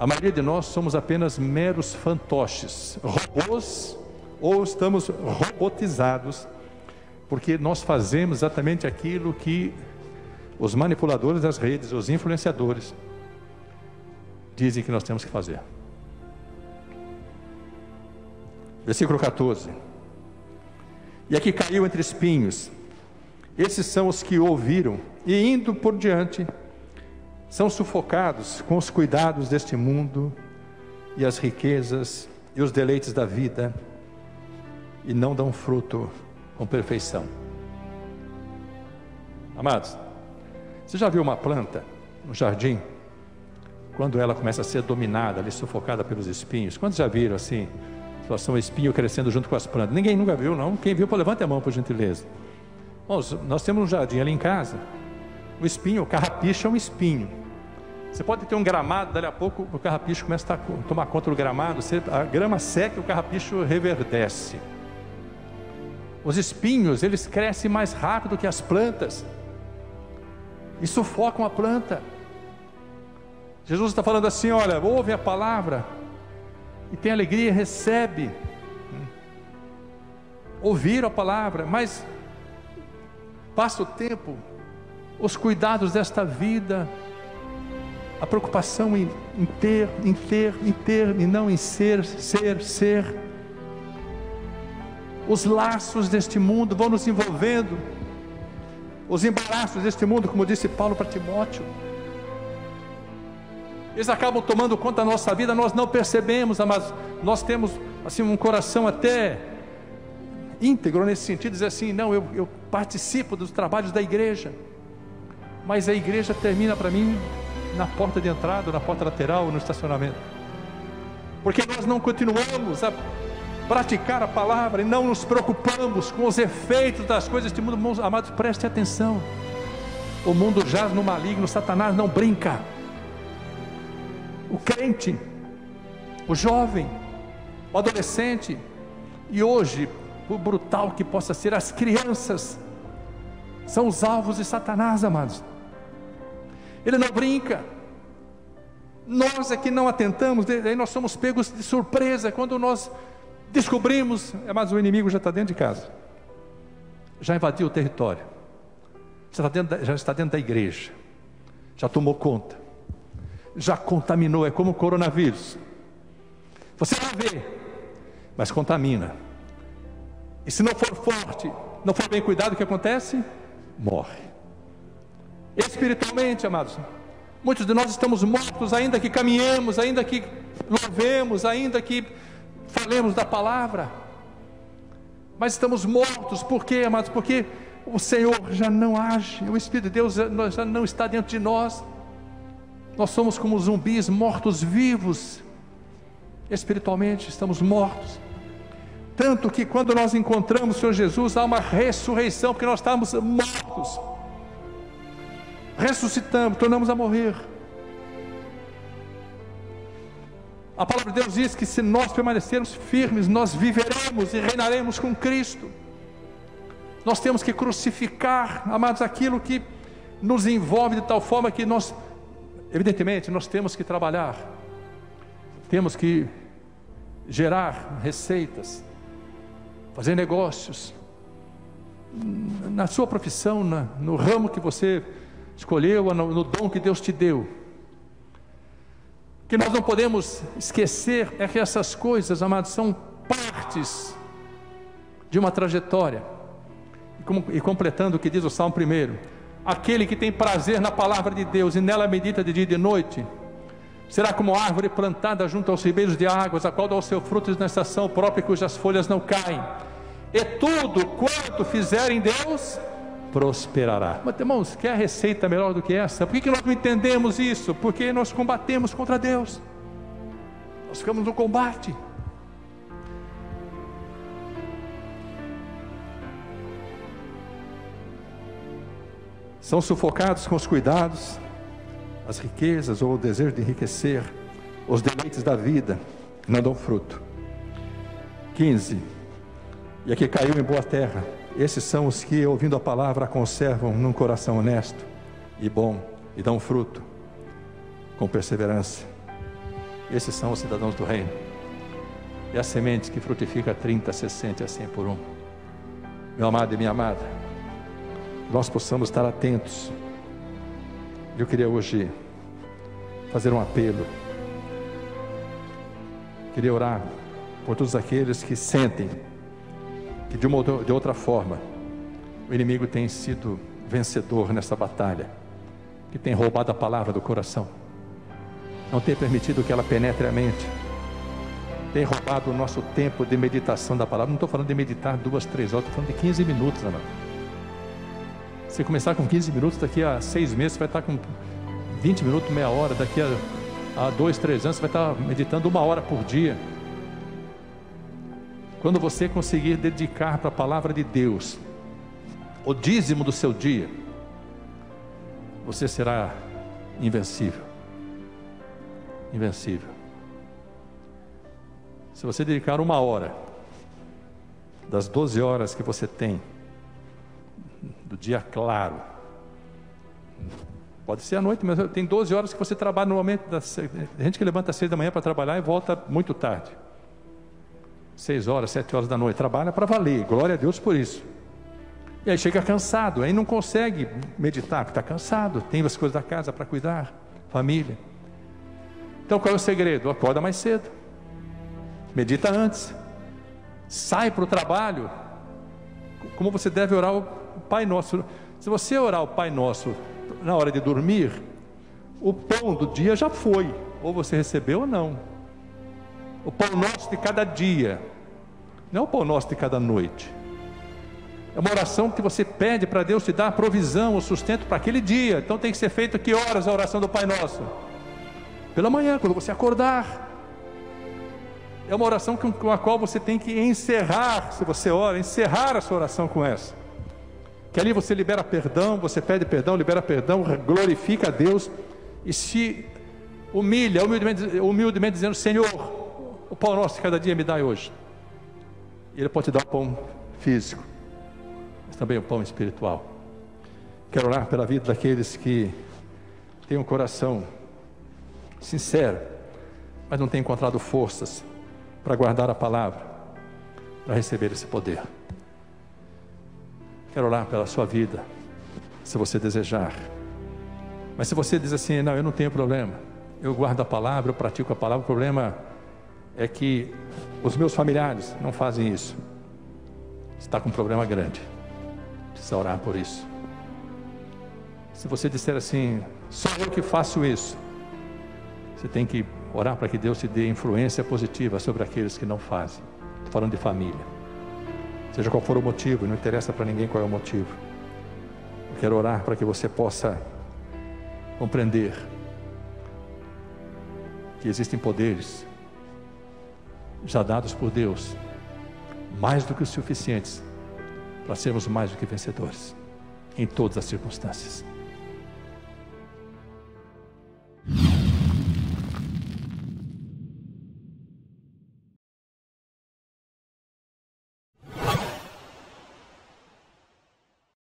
A maioria de nós somos apenas meros fantoches, robôs, ou estamos robotizados, porque nós fazemos exatamente aquilo que os manipuladores das redes, os influenciadores, dizem que nós temos que fazer. Versículo 14. E aqui caiu entre espinhos. Esses são os que ouviram, e indo por diante, são sufocados com os cuidados deste mundo, e as riquezas, e os deleites da vida, e não dão fruto com perfeição. Amados, você já viu uma planta no jardim? Quando ela começa a ser dominada, ali, sufocada pelos espinhos. Quantos já viram assim, situação espinho crescendo junto com as plantas? Ninguém nunca viu, não? Quem viu, levante a mão, por gentileza. Bom, nós temos um jardim ali em casa. O espinho, o carrapicho é um espinho. Você pode ter um gramado, dali a pouco o carrapicho começa a tomar conta do gramado, a grama seca e o carrapicho reverdece. Os espinhos, eles crescem mais rápido que as plantas e sufocam a planta. Jesus está falando assim: olha, ouve a palavra e tem alegria, recebe. Ouvir a palavra, mas passa o tempo, os cuidados desta vida, a preocupação em ter, e não em ser. Os laços deste mundo vão nos envolvendo, os embaraços deste mundo, como disse Paulo para Timóteo, eles acabam tomando conta da nossa vida, nós não percebemos, mas nós temos assim um coração até íntegro nesse sentido, dizer assim: não, eu participo dos trabalhos da igreja, mas a igreja termina para mim na porta de entrada, na porta lateral, no estacionamento, porque nós não continuamos a praticar a palavra e não nos preocupamos com os efeitos das coisas deste mundo. Amados, preste atenção, o mundo jaz no maligno, Satanás não brinca. O crente, o jovem, o adolescente, e hoje, por brutal que possa ser, as crianças são os alvos de Satanás, amados. Ele não brinca. Nós é que não atentamos, aí nós somos pegos de surpresa quando nós descobrimos, mas o inimigo já está dentro de casa, já invadiu o território, já está dentro da igreja, já tomou conta, já contaminou. É como o coronavírus, você não vê, mas contamina, e se não for forte, não for bem cuidado, o que acontece? Morre. Espiritualmente, amados, muitos de nós estamos mortos, ainda que caminhemos, ainda que louvemos, ainda que falemos da palavra, mas estamos mortos. Por quê, amados? Porque o Senhor já não age, o Espírito de Deus já não está dentro de nós. Nós somos como zumbis, mortos vivos. Espiritualmente estamos mortos, tanto que quando nós encontramos o Senhor Jesus, há uma ressurreição, porque nós estávamos mortos, ressuscitamos, tornamos a morrer. A palavra de Deus diz que se nós permanecermos firmes, nós viveremos e reinaremos com Cristo. Nós temos que crucificar, amados, aquilo que nos envolve de tal forma que nós, evidentemente, nós temos que trabalhar, temos que gerar receitas, fazer negócios, na sua profissão, no ramo que você escolheu, no dom que Deus te deu. Que nós não podemos esquecer é que essas coisas, amados, são partes de uma trajetória. E completando o que diz o Salmo 1: aquele que tem prazer na palavra de Deus e nela medita de dia e de noite, será como árvore plantada junto aos ribeiros de águas, a qual dá o seu fruto na estação própria, cujas folhas não caem, e tudo quanto fizer em Deus prosperará. Mas, irmãos, quer receita melhor do que essa? Por que nós não entendemos isso? Porque nós combatemos contra Deus, nós ficamos no combate. São sufocados com os cuidados, as riquezas ou o desejo de enriquecer, os deleites da vida não dão fruto. 15. E aqui caiu em boa terra. Esses são os que, ouvindo a palavra, a conservam num coração honesto e bom, e dão fruto com perseverança. Esses são os cidadãos do reino. E a semente que frutifica 30, 60 e 100 por um. Meu amado e minha amada, nós possamos estar atentos. Eu queria hoje fazer um apelo. Queria orar por todos aqueles que sentem que de uma ou de outra forma o inimigo tem sido vencedor nessa batalha, que tem roubado a palavra do coração, não tem permitido que ela penetre a mente, tem roubado o nosso tempo de meditação da palavra. Não estou falando de meditar 2, 3 horas, estou falando de 15 minutos, amado. Se começar com 15 minutos, daqui a 6 meses você vai estar com 20 minutos, meia hora. Daqui a 2, 3 anos você vai estar meditando 1 hora por dia. Quando você conseguir dedicar para a palavra de Deus o dízimo do seu dia, você será invencível. Invencível. Se você dedicar 1 hora das 12 horas que você tem do dia claro, pode ser à noite, mas tem 12 horas que você trabalha normalmente. Tem gente que levanta às 6 da manhã para trabalhar e volta muito tarde, 6 horas, 7 horas da noite, trabalha para valer, glória a Deus por isso. E aí chega cansado, aí não consegue meditar, porque está cansado, tem as coisas da casa para cuidar, família. Então qual é o segredo? Acorda mais cedo, medita antes, sai para o trabalho. Como você deve orar o Pai Nosso. Se você orar o Pai Nosso na hora de dormir, o pão do dia já foi, ou você recebeu ou não. O pão nosso de cada dia, não é o pão nosso de cada noite. É uma oração que você pede para Deus te dar a provisão, o sustento para aquele dia. Então tem que ser feito que horas a oração do Pai Nosso? Pela manhã, quando você acordar. É uma oração com a qual você tem que encerrar, se você ora, encerrar a sua oração com essa. Que ali você libera perdão, você pede perdão, libera perdão, glorifica a Deus e se humilha, humildemente dizendo: Senhor, o pão nosso de cada dia me dai hoje. E Ele pode te dar o pão físico, mas também o pão espiritual. Quero orar pela vida daqueles que têm um coração sincero, mas não têm encontrado forças para guardar a palavra, para receber esse poder. Quero orar pela sua vida, se você desejar. Mas se você diz assim: não, eu não tenho problema, eu guardo a palavra, eu pratico a palavra, o problema é que os meus familiares não fazem isso. Você está com um problema grande, precisa orar por isso. Se você disser assim: só eu que faço isso, você tem que orar para que Deus te dê influência positiva sobre aqueles que não fazem. Estou falando de família. Seja qual for o motivo, não interessa para ninguém qual é o motivo. Eu quero orar para que você possa compreender que existem poderes já dados por Deus, mais do que os suficientes para sermos mais do que vencedores em todas as circunstâncias.